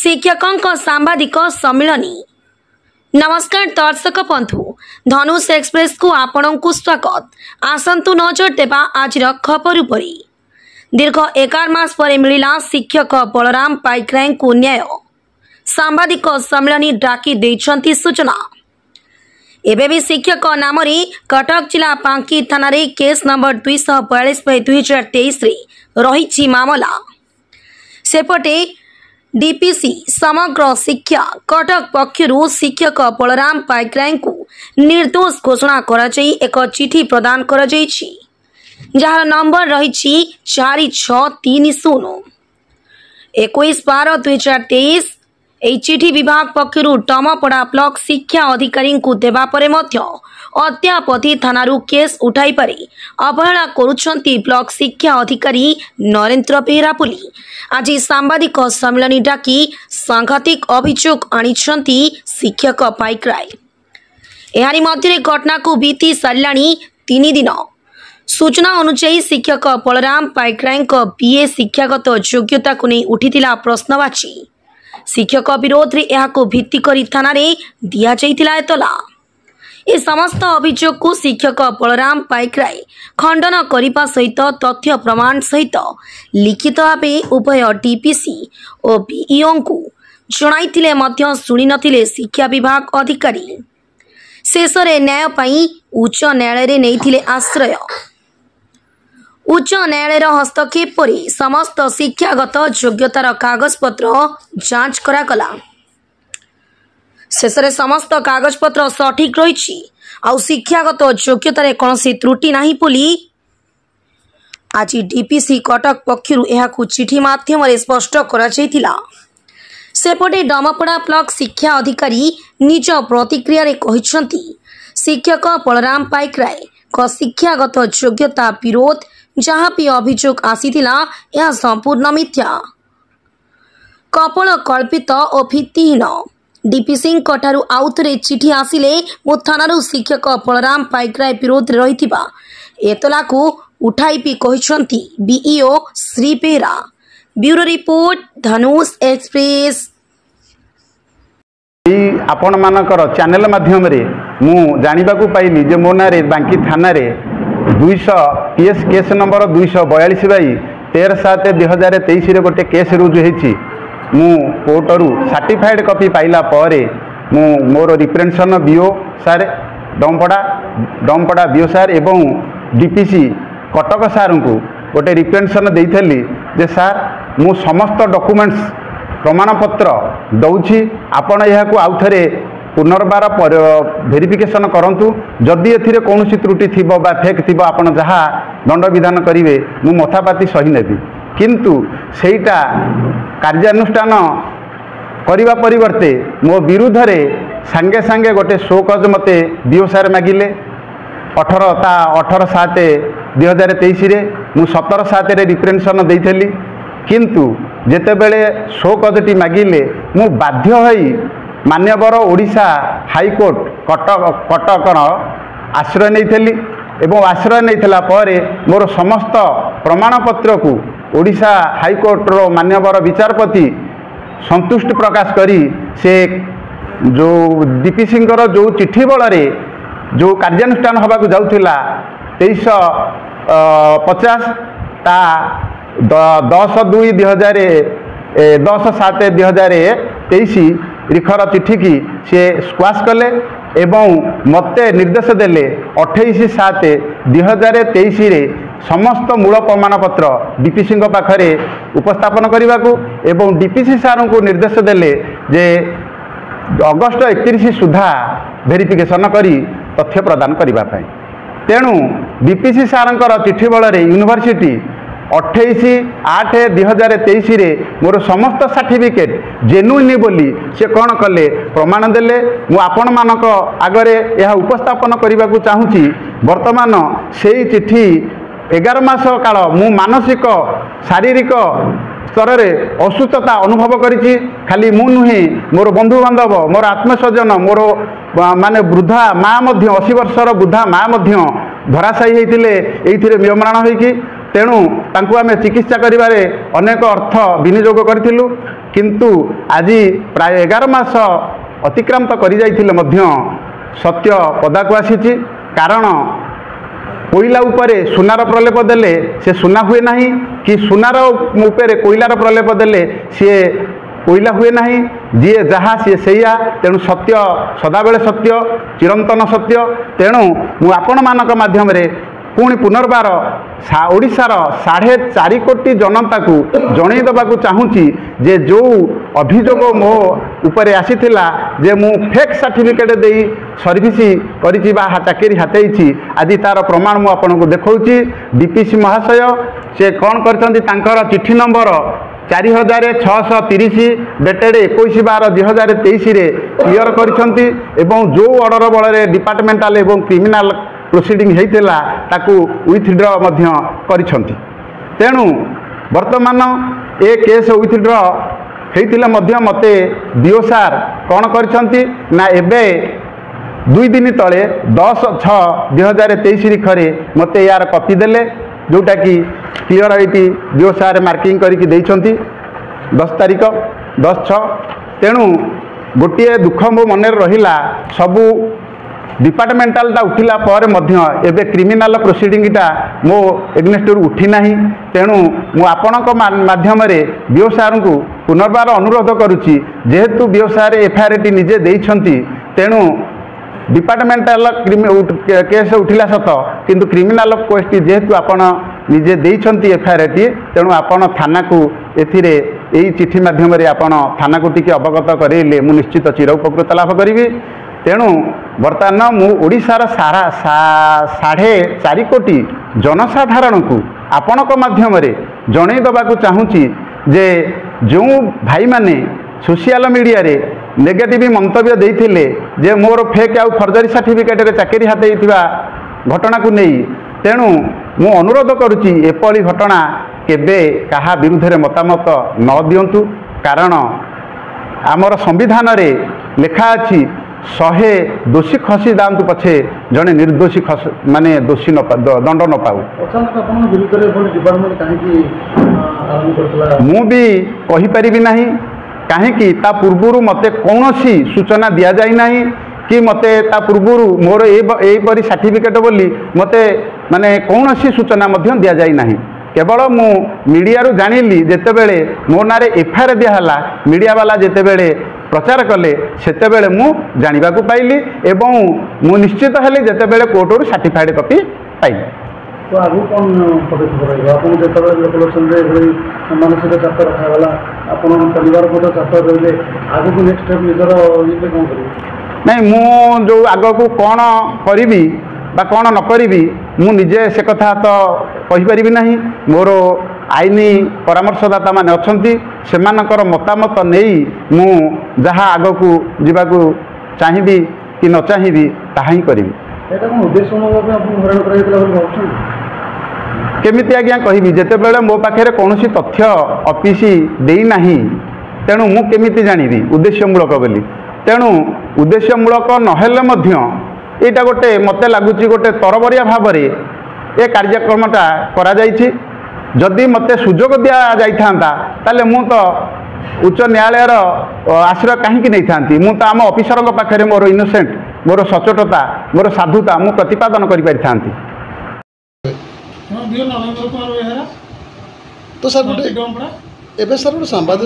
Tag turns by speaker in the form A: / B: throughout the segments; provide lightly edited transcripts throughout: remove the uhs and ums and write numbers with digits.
A: शिक्षकों सांबादिक सम्मिलनी। नमस्कार दर्शक बंधु, धनुष एक्सप्रेस को आपण को स्वागत। आसंतु नजर देवा आज खबर उपरी। दीर्घ 11 मास पर मिला शिक्षक बलराम पाइकराय को न्याय। सांबादिक सम्मिलनी डाकी देइछंती सूचना। एबे भी शिक्षक नाम कटक जिला बांकी थाना रे केस नंबर 242/2023 रे रही मामला। सेपटे डीपीसी समग्र शिक्षा कटक पक्षरु शिक्षक बलराम पाइकराय को निर्दोष घोषणा करा जाई एक चिठी प्रदान करा जाईछि, जहार नंबर रही 4630 21/12/2023। एई चिठी विभाग पक्षरु टमपड़ा ब्लॉक शिक्षा अधिकारी को देवा परे मध्य अद्यापति थानारू केस उठाई पारि अवहेला करुछंती ब्लॉक शिक्षा अधिकारी नरेंद्र बेहरा पुली आज सांबादिक सम्मिलनी डाकी सांघातिक अभियोग आनिछंती शिक्षक पाइकराय। एहारी मध्य घटना को बीती सारिलाणी 3 दिन। सूचना अनुसार शिक्षक बलराम पाइकराय बीए शिक्षागत योग्यता को नहीं उठिथिला प्रश्नवाची। शिक्षक विरोध रे एहाको भित्ति करी थाना रे दिया जाइतिला एतला। ए समस्त अभियोग को शिक्षक बलराम पाइकराय खंडन करने सहित तथ्य प्रमाण सहित लिखित भावे उभय डीपीसी और बीईओ को जणाइतिले मध्य सुनी नथिले शिक्षा विभाग अधिकारी। शेषरे न्याय पाई उच्च न्यायालय रे नैथिले आश्रय। उच्च न्यायालय हस्तक्षेप पर समस्त शिक्षागत योग्यतार कागजपत्र जांच करागला। शेषरे समस्त कागजपत्र सठिक रही आउ शिक्षागत योग्यतार कौन त्रुटि नहीं बोली आज डीपीसी कटक पक्षरु एहाकु चिठी माध्यम स्पष्ट करा जायतिला। सेपटे डमपड़ा ब्लॉक शिक्षा अधिकारी निज प्रतिक्रिया रे कहिसंती शिक्षक बलराम पाइकराय शिक्षागत योग्यता विरोध जहाँ भी अभियोग आसीथिला यह संपूर्ण मिथ्या, कपल कल्पित और भित्तिहीन। डीपीसी ठारू आउथरे चिठी आसिले मो थानारू शिक्षक बलराम पाइकराय विरोध रहिथिबा एतला को उठाइपी कहिसंती BEO Shri Behera. Bureau report Dhanush express.
B: आपण मानकर चैनल माध्यम रे मु जानिबा को पाइली जे मो नारे बांकी थाना रे 200 पीएस केस नंबर 242/13/7/2023 रे गोटे केस रुजु हेछि। मु कोर्टरू सर्टिफाइड कॉपी पाइला परे मु मोर रिप्रेजेंटेशन बीओ सार डमपड़ा बीओ सार एवं डीपीसी कटक सार को गोटे रिप्रेजेंटेशन देइथली जे सार मु समस्त डॉक्यूमेंट्स प्रमाणपत्र दौछि, आपण यहाकू आउथरे पुनर्बार वेरिफिकेशन करंतु। जदि एथिरे कौनसी त्रुटि थिबो बा फेक थिबो आपण जहा दंड विधान करिवे मु मथापाती सही नेबी। किंतु सेटा कार्यानुष्ठान करिवा परिवर्ते मो विरुद्ध रे सांगे सांगे गोटे शोकज मते बीओ सार मागिले 18/7/2023 रे मु 17/7 रे रिप्रेजेंटेशन देइथली। किंतु जेतेबेले शोकजटी मागिले मु बाध्य होई मान्यवर ओडिशा हाईकोर्ट कटकर आश्रय नहीं एवं आश्रय नहीं पर मोर समस्त प्रमाणपत्र को ओडिशा हाईकोर्ट रो मान्यवर विचारपति संतुष्ट प्रकाश करी से जो डीपीसी जो चिठी बल जो कार्यानुष्ठान होगा जाऊला 2350 ता 10/2/2023 रिखर चिठी की से स्क्वाश कले एवं मते निर्देश देले 28/7/2023 रे समस्त मूल प्रमाणपत्र डीपीसी पाखरे उपस्थापन करने को एवं डीपीसी सार को निर्देश देले जे अगस्ट 31 सुधा वेरिफिकेशन करी तथ्य प्रदान करने। तेणु डीपीसी सार चिठी बल यूनिवर्सिटी 28/8/2023 रे मोर समस्त सर्टिफिकेट जेन्युइन बोली से कौन कले प्रमाण देले। मु आपण मानक आगरे यह उपस्थापन करने को चाहूँगी। वर्तमान से चिठी 11 मास काल मु मानसिक शारीरिक स्तर रे असुस्थता अनुभव करिछि। खाली मु नुहे मोर बंधु बांधव मोर आत्मस्वजन मोर माने वृद्धा माँ 80 वर्षर वृद्धा माँ धराशायी होते ये मियमाण होगी तेणु तांकु आमे चिकित्सा करिबारे अनेक अर्थ विनियोग करथिलु किंतु आज प्राय 11 मास अतिक्रांत करि जाइथिले मध्य सत्य पदाकु आसीछि कारण कोईला उपरे सुनार प्रलेप देले से सुना हुए नहीं कि सुनार उपरे कोईलार प्रलेप देले सी कोईला हुए नहीं जी जहाँ सी सैया तेणु सत्य सदाबेले सत्य चिरंतन सत्य तेणु मु आपण मानक माध्यम पुणी पुनर्बार ओडिशार 4.5 कोटी जनता को जणई देवाक चाहूँगी जे जो अभियोग मो उपरे आसीथिला जे मु फेक सर्टिफिकेट दे सर्विस करी चाकरी हाथेई आज तार प्रमाण मु आपको देखौची डीपीसी महाशय से कौन कर चिठी नंबर 4630 डेटेड 21/12/2023 क्लियर करिसेंती एवं जो ऑर्डर बल डिपार्टमेंटाल एवं क्रिमिनाल प्रोसीडिंग होता ताकू विथड्र करिसेंती तेणु वर्तमान ए केस विथड्र होता मते बीओ सार कौन करिसेंती ना एबे 2 दिन तले 10/6/2023 लिखरे मते यार कॉपी देले जोटा कि क्लियर आईटी बीओ सार मार्किंग करके देइछंती 10 तारीख 10/6 तेणु गोटे दुख मो मन रहिला सबू डिपार्टमेंटालटा उठिला पर मध्य एबे क्रिमिनाल प्रोसीडिंगटा मो एग्नेस्ट उठी नाही तेणु मु आपणक माध्यम बीओ सार को पुनर्बार अनुरोध करुच्ची जेहेतु बीओ सार एफआईआर टी निजे देइछंती तेणु डिपार्टमेंटाल केस उठिला सत किंतु क्रिमिनाल केस जेहेतु आपण निजे देइछंती एफआईआर टी तेणु आपण थाना को एथिरे एई चिठी माध्यम आपण थाना को टिके अवगत करेले मु निश्चित चिर उपकृत लाभ करिवि तेणु बर्तमान मु ओडिशार सारा 4.5 कोटी जनसाधारण को आपणक माध्यम जणई देवाक चाहूँगी जे जो भाई माने सोशल मीडिया रे नेगेटिव मंतव्य देइथिले जे मोर फेक आउ फर्जरी सर्टिफिकेट रे चाकरी हाते घटना को नहीं तेणु मु अनुरोध करुच्ची एपली घटना केबे कहा विरुद्ध मतामत न दियंतु कारण आमर संविधान रे लेखा अछि 100 दोषी खसी दांतु पछे जने निर्दोषी खस माने दोषी न दंड न पाऊ मु भी कहि परिबि नाही काहेकि ता पूर्वरु मते कौनसी सूचना दिया जाई नाही कि मते ता पूर्वरु मोर ए परी सर्टिफिकेट बोली मते माने कौनसी सूचना मध्य दिया जाई नाही केवल मु मीडिया रु जानिली जेतेबेले मो नारे एफआईआर दियाला मीडिया वाला जेतेबेले प्रचार कले सेतेबेले मु जानिबा को पाइली एवं मु निश्चित हेले जेतेबेले कोर्ट रु सर्टिफाइड कॉपी पाइली
C: तो आगु कौन पदक्षेप रहिबा आपन जेतेबेले लोकलोचन रे मानसिक चाप रखा वाला आपन परिवार को चाप रहिले आगु को नेक्स्ट स्टेप निजर इते कोन करिवे
B: नहीं मु जो आगु को कोन करिवि बा कौन न करी मु निजे से कथा तो कहीपरि ना मोर आईनी परामर्शदाता माने अछंती सेमानकर मतामत नहीं मु जहाँ आग को जीवाक चाहिए कि न चाहिए ताहा ही करी केमिति आज्ञा कहि जेतेबेले मो पाखे कौन तथ्य ऑफिस देना तेणु मु केमिति जानिबी उद्देश्यमूलक बोली तेणु उद्देश्यमूलक नहेले मध्य एटा गोटे मत लगुच गोटे तरबरिया भाव में ए कार्यक्रमटा करा जाइछि जदि मते सुजोग दिया जाइथांता ताले मु तो उच्च न्यायालयर आश्रय कहीं नहीं था मु तो आम ऑफिसर पाखे मोर इनोसेंट मोर सचोटता मोर साधुता मु प्रतिपादन कर पारि थांती
C: तो सर गोटे एबे सर गोटे संवाद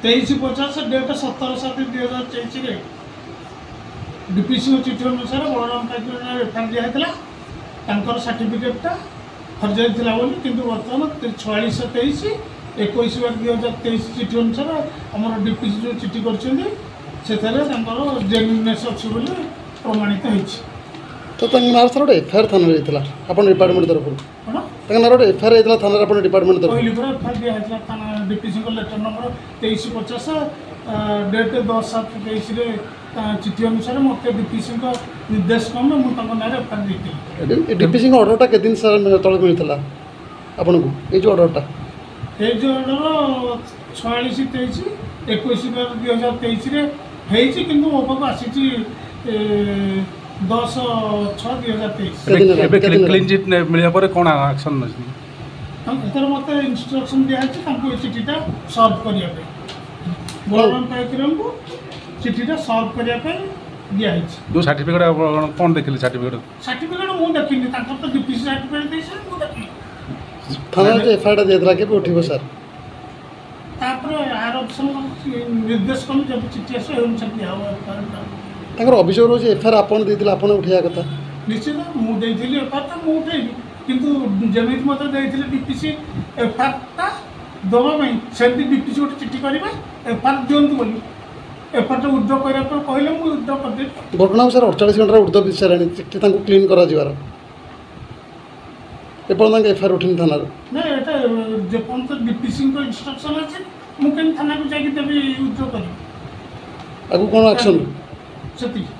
D: 2350 डेट 17/7/2023 डीपीसी चिठी अनुसार बलराम पाइक एफआईआर दिया सर्टिफिकेटा फर्जरी था बोली किंतु बर्तमान 4623 21/2023 चिठी अनुसार आम डीपीसी जो चिठी कर जेन्युइनेस अच्छी बोली प्रमाणित होती
C: तो नार सर गोटे एफआईआर थाना जाइए आप डिपार्टमेंट तरफ कौन नार गोटे एफआईआर जाइए थाना आप डिपार्टमेंट तरफ
D: कहली पूरा एफआईआर दिया थाना डीपीसी लेटर नंबर 2350 डेट 10/7/23 चिठी अनुसार मत डीपीसी निर्देश क्रम मुझे ना एफआईआर दी
C: डीपीसी ऑर्डरटा के दिन सर तले मिलता आपन को ये जो ऑर्डरटा
D: ये जो ऑर्डर 4623 21/2023 किंतु मो पाक आसी 10/6/2023
E: क्लीन चिट मिलिया पर कौन एक्शन नछि
D: ଏଥର ମୋତେ ଇନଷ୍ଟ୍ରକ୍ସନ୍ ଦିଆହେଇଛି ତାଙ୍କୁ ଏ ଚିଠିଟା ସଲ୍ଭ କରିବା ପାଇଁ ବଳରାମ ପାଇକରଙ୍କୁ ଚିଠିଟା ସଲ୍ଭ କରିବା ପାଇଁ ଦିଆହେଇଛି।
E: जो सर्टिफिकेट कौन देखिले
D: ସାର୍ଟିଫିକେଟ୍ ମୁଁ ଦେଖିନି ତାଙ୍କର ତ ଡିପିସି ସାର୍ଟିଫିକେଟ୍ ଦେଇଛି ମୁଁ ଦେଖିନି।
C: थाना एफआईआर दिया के उठिब सर
D: ତାପରେ ଆର ଅପସନ୍ ନିର୍ଦ୍ଦେଶ କଲେ ଯେବେ ଚିଠି ଆସିବ ଏ ଅନୁସାରେ ଦିଆହେବ
C: ତାଙ୍କର ଅଭିଯୋଗ ରହୁଛି ଏଫଆଇଆର ଆପଣ ଦେଇଥିଲେ ଆପଣ ଉଠେଇବା କଥା
D: ନିଶ୍ଚିତ ମୁଁ ଦେଇଥିଲି ଏଫଆଇଆର ମୁଁ ଉଠେଇବି କିନ୍ତୁ ଯେମିତି ମୋତେ ଦେଇଥିଲେ ଡିପିସି ଏଫଆଇଆରଟା ଦେବା ପାଇଁ ସେମିତି ଡିପିସି ଗୋଟେ ଚିଠି କରିବେ ଏଫଆଇଆର ଦିଅନ୍ତୁ ବୋଲି ଏଫଆଇଆରଟା ଉଦ୍ଧ କରିବା ପାଇଁ କହିଲେ ମୁଁ ଉଦ୍ଧ କରିଦେବି।
C: ଘଟଣା ସାର୍ 48 ଘଣ୍ଟାରେ ଉର୍ଦ୍ଧ ବିତି ସାରିଲାଣି ଚିଠି ତାଙ୍କୁ କ୍ଲିନ୍ କରାଯିବାର ଏପର୍ଯ୍ୟନ୍ତ ଏଫଆଇଆର ଉଠିନି ଥାନାରୁ
D: ନା ଏଇଟା ଯେପର୍ଯ୍ୟନ୍ତ ଡିପିସିଙ୍କ ଇନଷ୍ଟ୍ରକ୍ସନ୍ ଅଛି ମୁଁ କେମିତି ଥାନାକୁ ଯାଇକି ଦେବି ଉଦ୍ଧ କରିବି
C: ଆଗକୁ କ'ଣ ଆକ୍ସନ୍
D: ସେତିକି।